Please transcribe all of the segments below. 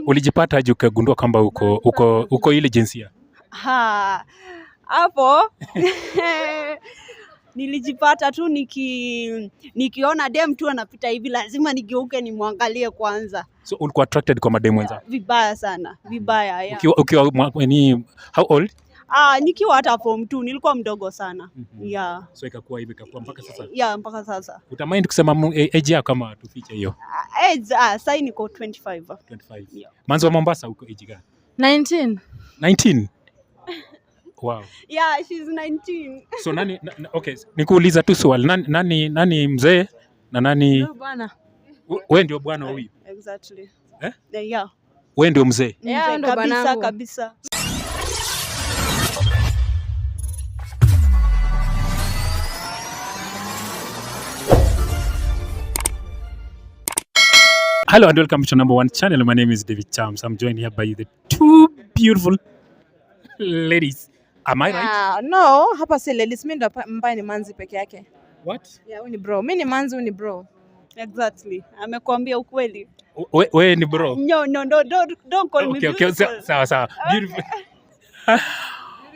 Ulijipata aje ukagundua kwamba uko ile jinsia? Hapo nilijipata tu nikiona dem tu anapita hivi lazima nigeuke nimwangalie kwanza. So ulikuwa attracted kwa madem wenza? Vibaya sana, vibaya ya. Ukiwa how old? Nikiwa hata form 2 nilikuwa mdogo sana. Yeah. So ikakuwa mpaka sasa? Yeah, mpaka sasa. Utamind kusema age yako kama tufiche hiyo? Age sasa niko 25. 25. Yeah. Manzi wa Mombasa uko age gani? 19. 19? Wow. Yeah, she's 19. So okay, nikuuliza tu swali. Nani mzee na nani? Ndio bwana. Wewe ndio bwana huyu? Exactly. Yeah. Wewe ndio mzee? Yeah, ndio bwana kabisa. Hello and welcome to number one channel. My name is Davy Chams. I'm joined here by the two beautiful ladies. Am I right? No, hapa si ladies. Mimi ndo ambaye ni manzi peke yake. What? Yeah, huyu ni bro. Mimi ni manzi, huyu ni bro. Exactly. Amekwambia ukweli. Wewe ni bro? No, don't call me beautiful. Okay. Sawa. Beautiful.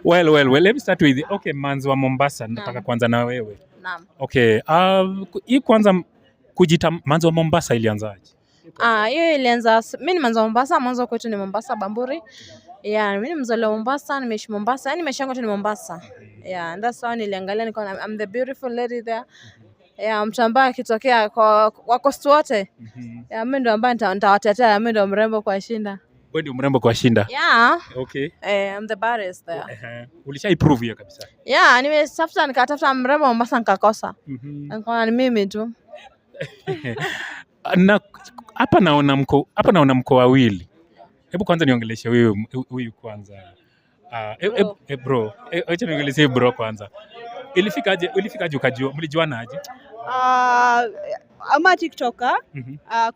Well, let me start with okay, manzi wa Mombasa. Nataka kwanza na wewe. Naam. Okay. Hii kwanza kujita manzi wa Mombasa ilianzaje? Hiyo ilianza, mimi ni manzi wa Mombasa, mwanzo kwetu ni Mombasa Bamburi. Yeah, mimi ni mzaliwa wa Mombasa, nimeishi Mombasa. Yaani maisha yangu ni Mombasa. Yeah, and that's how niliangalia niko I'm the beautiful lady there. Yeah, mtu ambaye akitokea kwa cost wote. Yeah, mimi ndo ambaye nitawatetea, mimi ndo mrembo kwa shinda. Wewe ndio mrembo kwa shinda? Yeah. Okay. I'm the baddest there. Ulishai prove hiyo kabisa? Yeah, nikatafuta mrembo Mombasa nikakosa. Nikaona ni mimi tu. Na hapa naona mko wawili. Hebu kwanza niongeleshe huyu kwanza. Bro. Acha niongeleshe bro kwanza. Ilifikaje ukajua? Mlijuana aje? I'm a TikToker,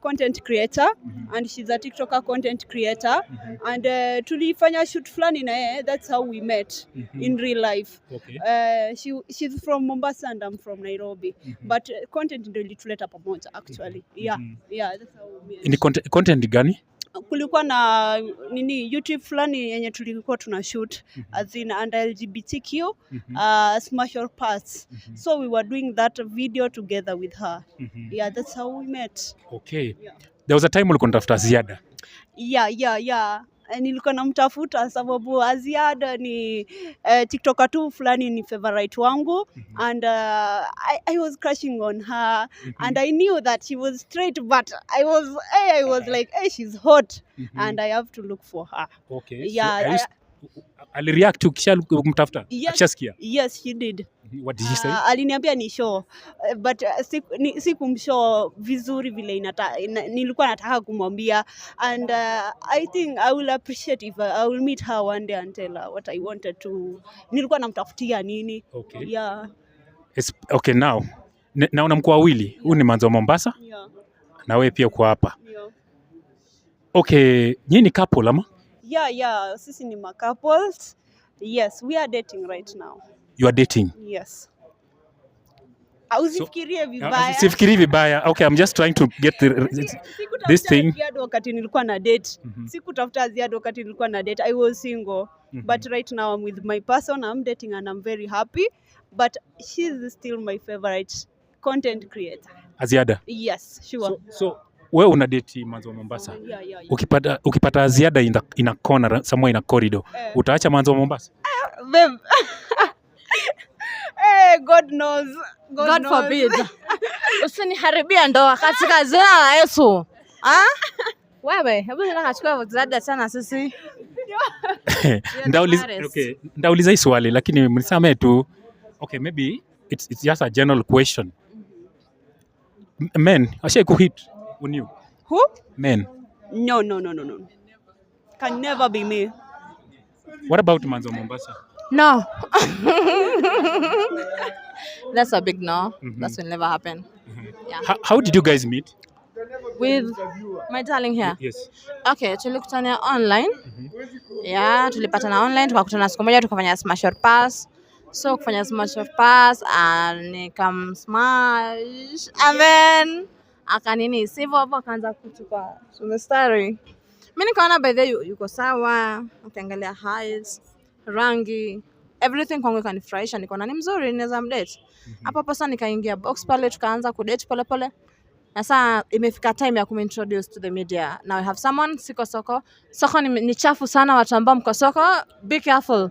content creator, and she's a TikToker content creator, and tulifanya shoot fulani na yeye. That's how we met in real life. Okay. She's from Mombasa and I'm from Nairobi, but content ndio ilituleta pamoja actually. Yeah, that's how we met. Ni content gani? Kulikuwa na YouTube fulani yenye tulikuwa tuna shoot as in under Lgbtq smash or pass. So we were doing that video together with her. Yeah, that's how we met. Okay. Yeah. There was a time ulikuwa unatafuta ziada. Yeah. Nilikuwa namtafuta sababu Aziada ni TikToker tu fulani ni favorite wangu, and I was crushing on her, and I knew that she was straight, but I was like, hey, she's hot, and I have to look for her. Okay. Yeah. So alireact ukisha kumtafuta? Akishasikia? Yes, she did. What did she say? Aliniambia ni show, but sikumshow vizuri vile nilikuwa nataka kumwambia, and I think I will appreciate if I will meet her one day and tell her what I wanted to. Nilikuwa namtafutia nini. Okay. Yeah. Okay, now naona mko wawili. Huyu ni manzi wa Mombasa. Yeah. Na wewe pia uko hapa. Yeah. Okay, nyinyi ni couple ama? Yeah, sisi ni couples. Yes, we are dating right now. You are dating? Yes. Usifikirie vibaya. Sifikiri vibaya. Okay, I'm just trying to get this thing. Ziada wakati nilikuwa na date. Sikutafuta ziada wakati nilikuwa na date. I was single. But right now I'm with my person. I'm dating and I'm very happy. But she's still my favorite content creator. Aziada? Yes, sure. So wewe una date manzi wa Mombasa? Yeah. Ukipata ziada in a corner, somewhere in a corridor, utaacha manzi wa Mombasa? Babe. Hey, God knows. God forbid. Usiniharibia ndoa katika jina la Yesu. Wewe, hebu nachukua ziada sana sisi. Ndauliza hii swali lakini mnisamee tu. Okay, maybe it's just a general question. Men, ashai kuhit on you? Who? Men. No. Can never be me. What about manzi wa Mombasa? No. That's a big no. That will never happen. Yeah. How did you guys meet? With my darling here? Yes. Okay, tulikutana online. Yeah, tulipatana online, tukakutana siku moja tukafanya smash or pass. So kufanya smash or pass and nikam smash and then akanini sivyo hapo akaanza kutupa mstari. Mimi nikaona by the way yuko sawa, ukiangalia height, rangi, everything kwangu kanifurahisha, nikaona ni mzuri naweza mdate. Hapo sasa nikaingia box pale tukaanza kudate pole pole. Na sasa imefika time ya kumintroduce to the media. Now I have someone, siko soko. Soko ni chafu sana, watu ambao mko soko, be careful.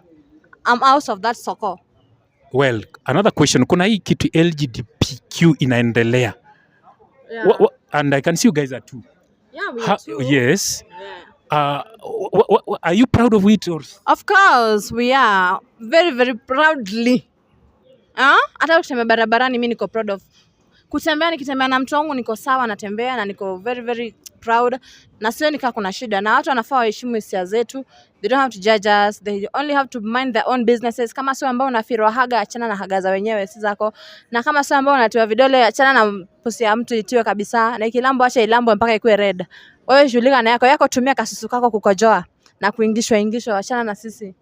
I'm out of that soko. Well, another question, kuna hii kitu LGBTQ inaendelea. Yeah. And I can see you guys are too. Yeah, we are too. Yes. Yeah. Are you proud of it? Or? Of course, we are very, very proudly. Hata kutembea barabarani mimi niko proud of. Kutembea nikitembea na mtu wangu niko sawa, natembea na niko very, very proud. Na sio nikaa kuna shida. Na watu wanafaa waheshimu hisia zetu. They don't have to judge us. They only have to mind their own businesses. Kama sio ambao unafirwa haga, achana na haga za wenyewe si zako. Na kama sio ambao unatiwa vidole, achana na pusi ya mtu itiwe kabisa. Na ikilambo acha ilambo mpaka ikuwe red. Wewe shughulika na yako tumia kasusu kako kukojoa na kuingishwa achana na sisi.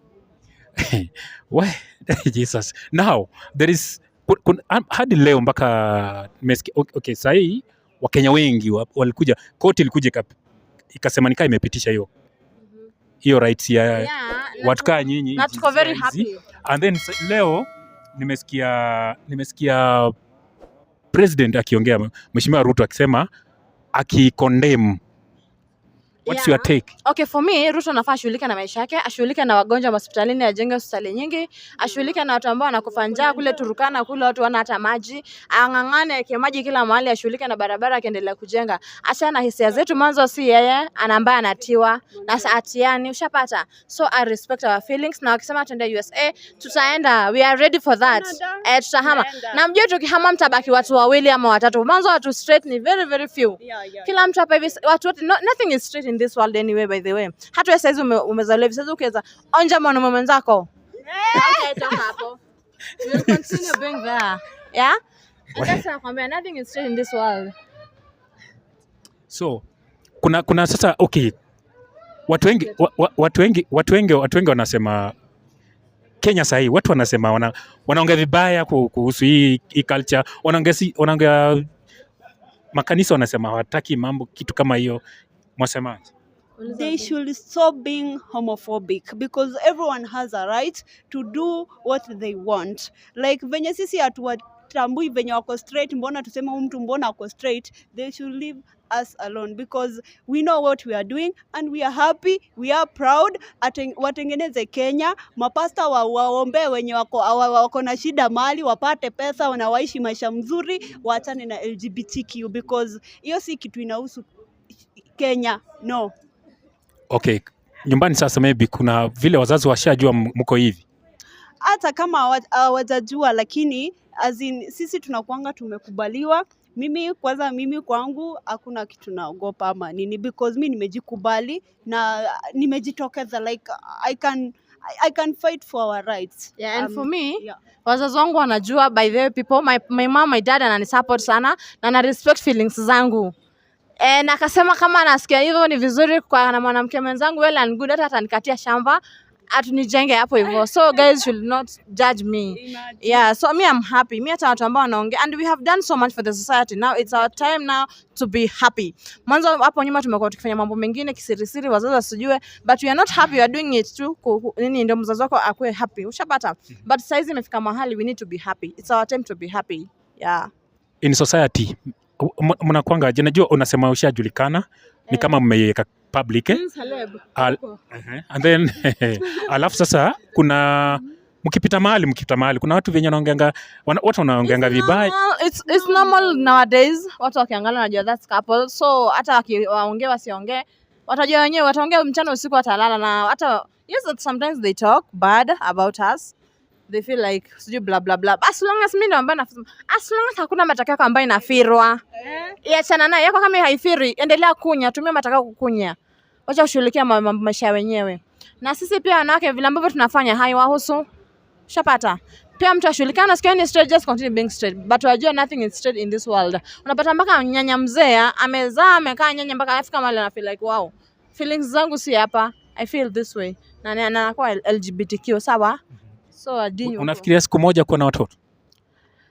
Why? Jesus. Now, there is hadi leo mpaka okay, sahi Wakenya wengi walikuja, koti ilikuja ikasema nikaa imepitisha hiyo rights ya watu kaa nyinyi. Na tuko very happy. And then leo nimesikia president akiongea, Mheshimiwa Ruto akisema akicondemn. What's your take? Okay, for me, Ruto anafaa ashughulike na maisha yake, ashughulike na wagonjwa hospitalini, ajenge hospitali nyingi, ashughulike na watu ambao wanakufa njaa kule Turkana, kule watu wana hata maji, angangane kwa maji kila mahali, ashughulike na barabara akiendelea kujenga. Acha na hisia zetu mwanzo, si yeye anambaya anatiwa na atiani, ushapata. So I respect our feelings. Na wakisema tuende USA, tutaenda. We are ready for that. Tutahama. Na mjue tukihama mtabaki watu wawili ama watatu. Mwanzo watu straight ni very, very few. Kila mtu hapa hivi watu wote, nothing is straight in this world anyway, by the way. Hata wewe saizi umezaliwa hivi, sasa ukiweza onja mwanaume mwenzako. Hautatoka hapo. You will continue being there. Yeah? And that's why nakwambia nothing is straight in this world. So, kuna sasa okay. Watu wengi wanasema Kenya sahi, watu wanasema wanaongea vibaya kuhusu hii culture, wanaongea makanisa wanasema hawataki mambo kitu kama hiyo. Mwasemaje? They should stop being homophobic because everyone has a right to do what they want. Like venye sisi hatuwatambui venye wako straight, mbona tuseme mtu mbona wako straight, they should leave us alone because we know what we are doing and we are happy, we are proud. Watengeneze Kenya, mapasta waombe wenye wako na shida mali, wapate pesa na waishi maisha mzuri, waachane na LGBTQ because hiyo si kitu inahusu Kenya, no. Okay, nyumbani sasa maybe kuna vile wazazi washajua mko hivi. Hata kama hawajajua lakini sisi tunakuanga tumekubaliwa. Mimi kwangu hakuna kitu naogopa ama nini because mimi nimejikubali na nimejitokeza, like I can fight for our rights. Yeah, and for me, wazazi wangu wanajua, by the way people, my mom, my dad ananisupport sana na na respect feelings zangu. Na akasema kama anasikia hivyo ni vizuri kwa na mwanamke mwenzangu, well and good, hata atanikatia shamba atunijenge hapo hivyo. So guys should not judge me. Yeah, so me I'm happy. Me hata watu ambao wanaongea, and we have done so much for the society. Now it's our time now to be happy. Mwanzo hapo nyuma tumekuwa tukifanya mambo mengine kisirisiri wazazi wasijue, but we are not happy, we are doing it too. Nini ndio mzazi wako akue happy. Ushapata? But saizi imefika mahali we need to be happy. It's our time to be happy. Yeah. In society mnakuanga, najua unasema ushajulikana, ni kama mmeiweka public and then alafu sasa kuna mkipita mahali kuna watu wenye wanaongeanga vibaya. It's normal nowadays, watu wakiangalia wanajua that's couple, so hata wakiongea wasiongee watajua wenyewe, wataongea mchana usiku watalala. Na hata yes, sometimes they talk bad about us, they feel like sijui blah blah blah. As long as mimi ndo ambaye nasema, as long as hakuna matakao ambayo inafirwa, achana naye. Yako kama haifiri, endelea kunya, tumia matakao kukunya, wacha ushughulikia maisha wenyewe. Na sisi pia wanawake vile ambavyo tunafanya haiwahusu. Shapata? Pia mtu ashughulikia na sikia ni straight, just continue being straight, but wajua nothing is straight in this world. Unapata mpaka nyanya mzee amezaa amekaa nyanya mpaka afika mahali na feel like wow, feelings zangu si hapa, I feel this way, na anakuwa LGBTQ, sawa? So adini. Unafikiria siku moja kuwa na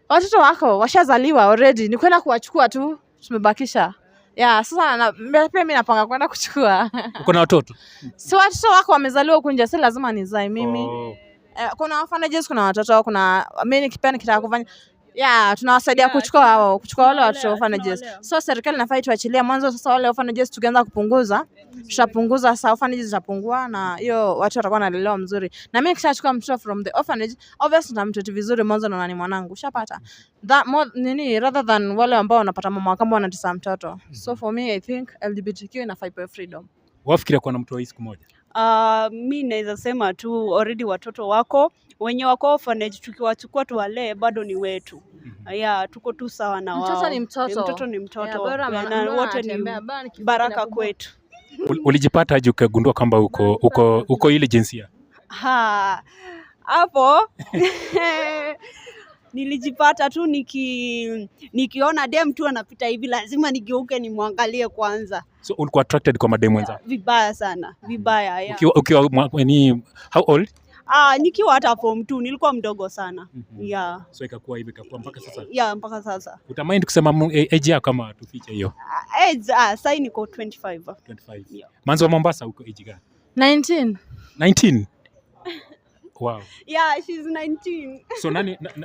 watoto wako washazaliwa already, ni kwenda kuwachukua tu, tumebakisha. Yeah, sasa pia mimi napanga kwenda kuchukua. Uko na watoto? Si watoto wako wamezaliwa huku nje, si lazima nizae mimi. Kuna orphanages, kuna watoto, kuna mimi nikitaka kufanya tunawasaidia kuchukua wale watoto orphanages. So serikali inafaa ituachilie mwanzo. Sasa wale orphanages tukianza kupunguza, tutapunguza, sasa orphanages zitapungua na hiyo watu watakuwa wanalelewa mzuri. Na mimi nikishachukua mtoto from the orphanage, obviously nitamtreat vizuri mwanzo na nani mwanangu. Ushapata? That more rather than wale ambao wanapata mama kama wanatesa mtoto. So for me I think LGBTQ inafaa ipewe freedom. Wafikiria kuwa na mtu wa siku moja? Mi naweza sema tu already watoto wako wenye wako orphanage, tukiwachukua tuwalee bado ni wetu. Tuko tu sawa na wao. Mtoto ni mtoto. Mtoto ni mtoto. Na wote ni baraka kwetu. Ulijipata aje ukagundua kwamba uko ile jinsia? Hapo nilijipata tu nikiona dem tu anapita hivi lazima nigeuke nimwangalie kwanza. So ulikuwa attracted kwa madem wenzako? Vibaya sana, vibaya. Ukiwa how old? Nikiwa hata form 2 nilikuwa mdogo sana. So ikakuwa mpaka sasa? Mpaka sasa. Utamind kusema age yako kama tufiche hiyo? Age sasa niko 25. 25. Manzo wa Mombasa uko age gani? 19. Wow. Yeah, she's 19. So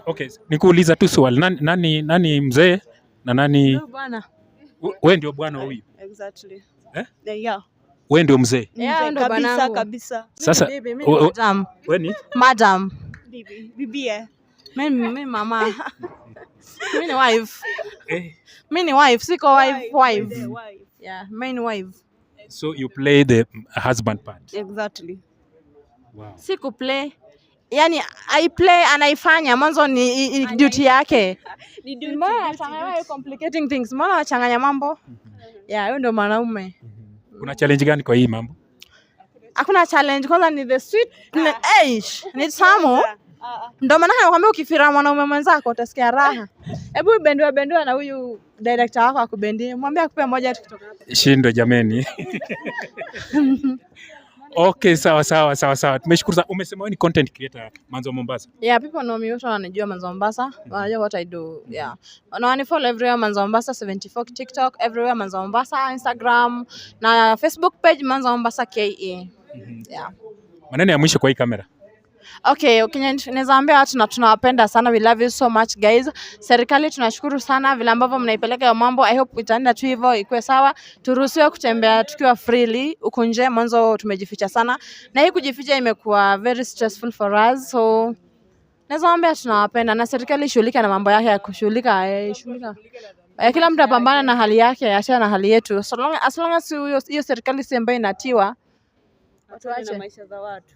okay, nikuuliza tu swali. Nani mzee na nani? Bwana. Wewe ndio bwana huyu? Exactly. Yeah. Wewe ndio mzee? Yeah, ndio bwana kabisa. Sasa madam. Wewe ni? Madam. Bibi. Mimi mama. Mimi ni wife. Mimi ni wife, siko wife. Yeah, main wife. So you play the husband part? Exactly. Wow. Siku play. Yani I play anaifanya mwanzo ni duty yake. Ni duty. Mbona complicating things? Mbona wachanganya mambo? Hiyo ndio mwanaume. Kuna challenge gani kwa hii mambo? Hakuna challenge, kwanza ni the sweet ni tamu. Ndio maana nakwambia ukifira mwanaume mwenzako utasikia raha. Hebu bendua na huyu director wako akubendie. Mwambie akupe moja tukitoka hapa. Shindo jameni. Okay, sawa. Tumeshukuru sana. Umesema wewe ni content creator Manzo Mombasa? Yeah, people know me. Watu wanajua Manzo Mombasa. Wanajua what I do. Yeah. Wananifollow everywhere Manzo Mombasa 74, TikTok everywhere Manzo Mombasa, Instagram na Facebook page Manzo Mombasa KE. Yeah. Maneno ya mwisho kwa hii kamera. Okay, naweza ambia watu tunawapenda sana. We love you so much guys. Serikali tunashukuru sana vile ambavyo mnaipeleka hiyo mambo. I hope itaenda tu hivyo ikuwe sawa. Turuhusiwe kutembea tukiwa freely huko nje. Mwanzo tumejificha sana. Na hii kujificha imekuwa very stressful for us. So naweza ambia tunawapenda na serikali shughulika na mambo yake ya kushughulika. Kila mtu apambana na hali yake, achana na hali yetu. As long as hiyo serikali si ambayo inatiwa watu waache maisha za watu.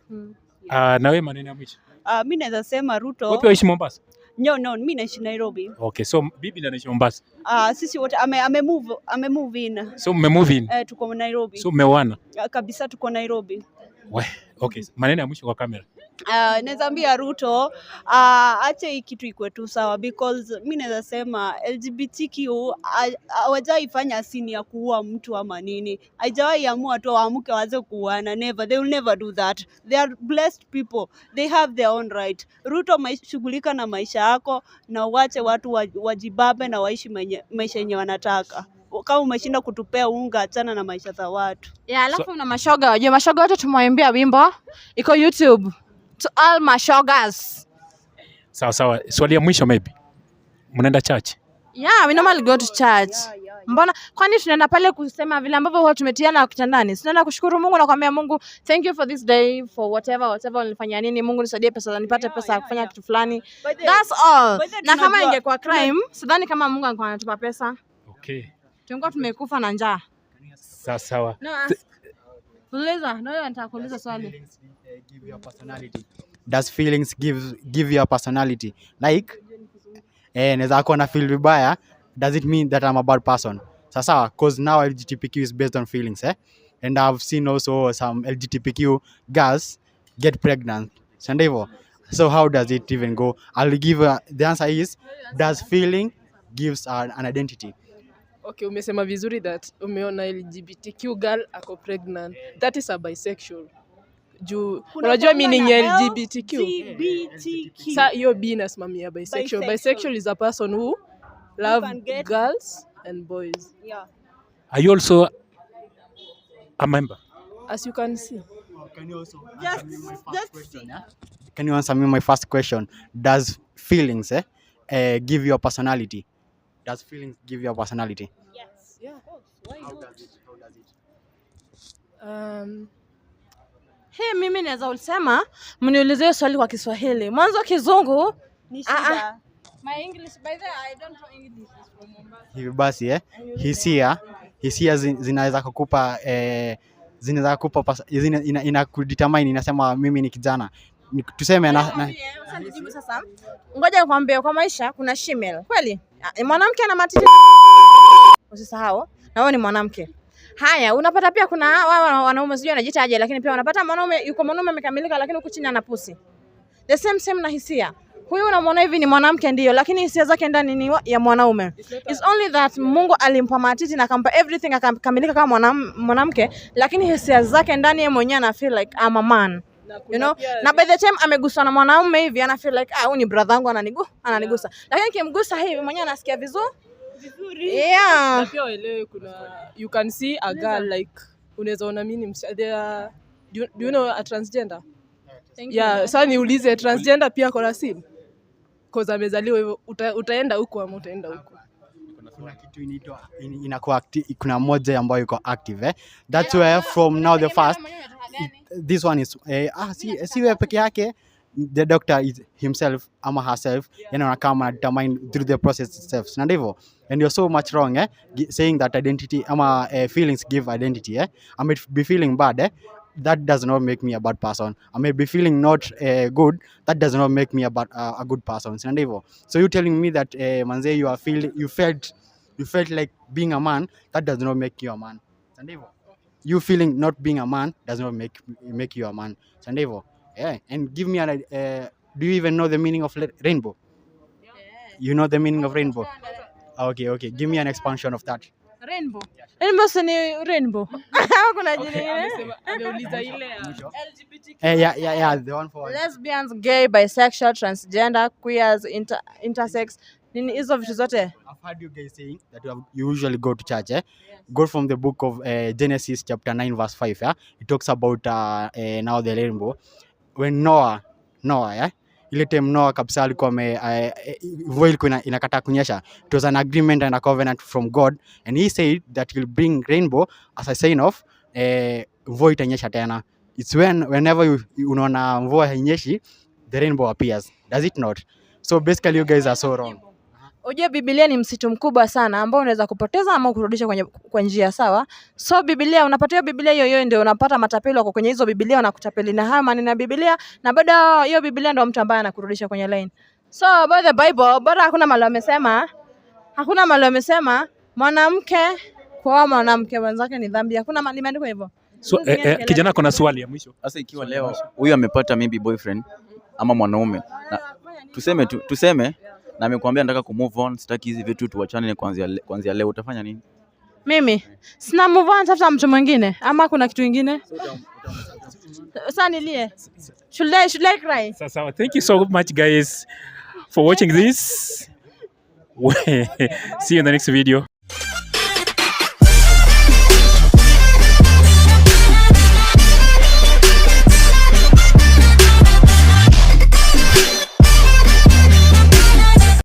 Na wewe maneno ya mwisho? Mimi naweza sema Ruto. Wapi waishi Mombasa? No, mimi naishi Nairobi. Okay, so bibi ndio anaishi Mombasa. Sisi wote ame-move in. So mmemove in? Tuko Nairobi. So mmeoana? Kabisa tuko Nairobi. Okay, maneno ya mwisho kwa kamera. Naweza ambia Ruto acha hii kitu ikuwe tu sawa, because mimi naweza sema LGBTQ hawajaifanya sini ya kuua mtu ama nini. Haijawahi amua tu waamke waanze kuuana. Never, they will never do that. They are blessed people, they have their own right. Ruto, shughulika na maisha yako na uache watu wajibabe na waishi maisha yenye wanataka. Kama umeshinda kutupea unga, achana na maisha za watu. Alafu na mashoga, wajua mashoga wote tumewaimbia wimbo iko YouTube. To all mashogas. Sawa. Swali ya mwisho maybe. Mnaenda church? Yeah, we normally go to church. Mbona kwani tunaenda pale kusema vile ambavyo huwa tumetiana kitandani? Tunaenda kushukuru Mungu na kumwambia Mungu, thank you for this day, for whatever ulifanya nini. Mungu nisaidie pesa, nipate pesa ya kufanya kitu fulani. That's all. Na kama ingekuwa crime, sidhani kama Mungu angekuwa anatupa pesa. Okay. Tungekuwa tumekufa na njaa. Sawa. Nataka kuuliza swali. Give your personality. Does feelings give your personality? Like naweza kuwa na feel vibaya, does it mean that I'm a bad person? Sawa, because now LGBTQ is based on feelings, and I've seen also some LGBTQ girls get pregnant. So how does it even go? I'll give the answer is, does feeling gives an identity? Okay, umesema vizuri that umeona LGBTQ girl ako pregnant. That is a bisexual. Unajua meaning ya LGBTQ? Sa hiyo B inasimamia bisexual. Bisexual is a person who love girls and boys. Are you also a member? As you can see. Can you also Just- answer me my first just question? Yeah? Can you answer me my first question? Does feelings give you a personality? Does feelings give you a personality? Yes. Yeah. How does it? How does it? Hey, mimi naweza usema mniulizie swali kwa Kiswahili. Mwanzo Kizungu Ni shida. my English by the way, I don't know English from Mombasa. Hivi basi hisia zinaweza kukupa zinaweza kukupa ina kudetermine inasema mimi ni kijana. Tuseme Sasa nijibu sasa. Ngoja nikwambie kwa maisha kuna shemale. Kweli? Mwanamke ana matiti. Usisahau. Na wewe ni mwanamke. Haya, unapata pia kuna wanaume sijui anajitaje lakini pia unapata mwanaume amekamilika lakini huko chini ana pusi. The same na hisia. Huyu unamwona hivi ni mwanamke ndio lakini hisia zake ndani ni ya mwanaume. It's only that Mungu alimpa matiti na akampa everything akamilika kama mwanamke lakini hisia zake ndani yeye mwenyewe ana feel like I'm a man. You know, na by the time ameguswa na mwanaume hivi ana feel like huyu ni brother wangu ananigusa. Lakini kimgusa hivi mwenyewe anasikia vizuri. Yeah. Na pia uelewe kuna you can see a girl like unaweza ona mimi do you know a transgender? Yeah, sasa niulize transgender pia kuna sim? Cause amezaliwa hivyo utaenda huko ama utaenda huko. Kuna kitu inakuwa kuna moja ambayo iko active that's where from now the first this one is si wewe peke yake the doctor is himself ama herself kama determine through the process itself na ndivyo and you're so much wrong saying that identity ama feelings give identity I may be feeling bad that does not make me a bad person. I may be feeling not good. That does not make me a good person. So you telling me that manze you felt like being a man. That does not make you a man. You feeling not being a man does not make you a man. Yeah. And give me do you even know the meaning of rainbow? Yeah. You know the meaning of rainbow? Okay. Give me an expansion of that. Rainbow. Rainbow ni rainbow. Kuna jina ameuliza ile ya LGBTQ. Yeah, the one for lesbians, gay, bisexual, transgender, queers, intersex. Nini hizo vitu zote? I've heard you guys saying that you usually go to church Yes. Go from the book of Genesis chapter 9 verse 5 It talks about now the rainbow when Noah ile time Noah kabisa alikuwa mvua ilikuwa inakataa kunyesha. It was an agreement and a covenant from God and he said that he'll bring rainbow as a sign of mvua itanyesha tena. It's whenever unaona mvua hainyeshi the rainbow appears. Does it not? So basically you guys are so wrong. Unajua Biblia ni msitu mkubwa sana ambao unaweza kupoteza ama kurudisha kwa njia sawa. So Biblia unapatia Biblia hiyo ndio unapata matapeli wako kwenye hizo Biblia wanakutapeli na haya maneno ya Biblia na bado hiyo Biblia ndio mtu ambaye anakurudisha kwenye line. So about the Bible bora hakuna mahali amesema mwanamke kwa mwanamke wenzake ni dhambi. Hakuna mahali imeandikwa hivyo. So kijana kuna swali ya mwisho. Sasa ikiwa leo huyu amepata maybe boyfriend ama mwanaume tuseme na amekwambia nataka ku move on, sitaki hizi vitu tuachane kuanzia leo, utafanya nini? Mimi sina move on, tafuta mtu mwingine ama kuna kitu kingine? Sasa nilie. Should I cry? Sawa. Thank you so much guys for watching this. See you in the next video.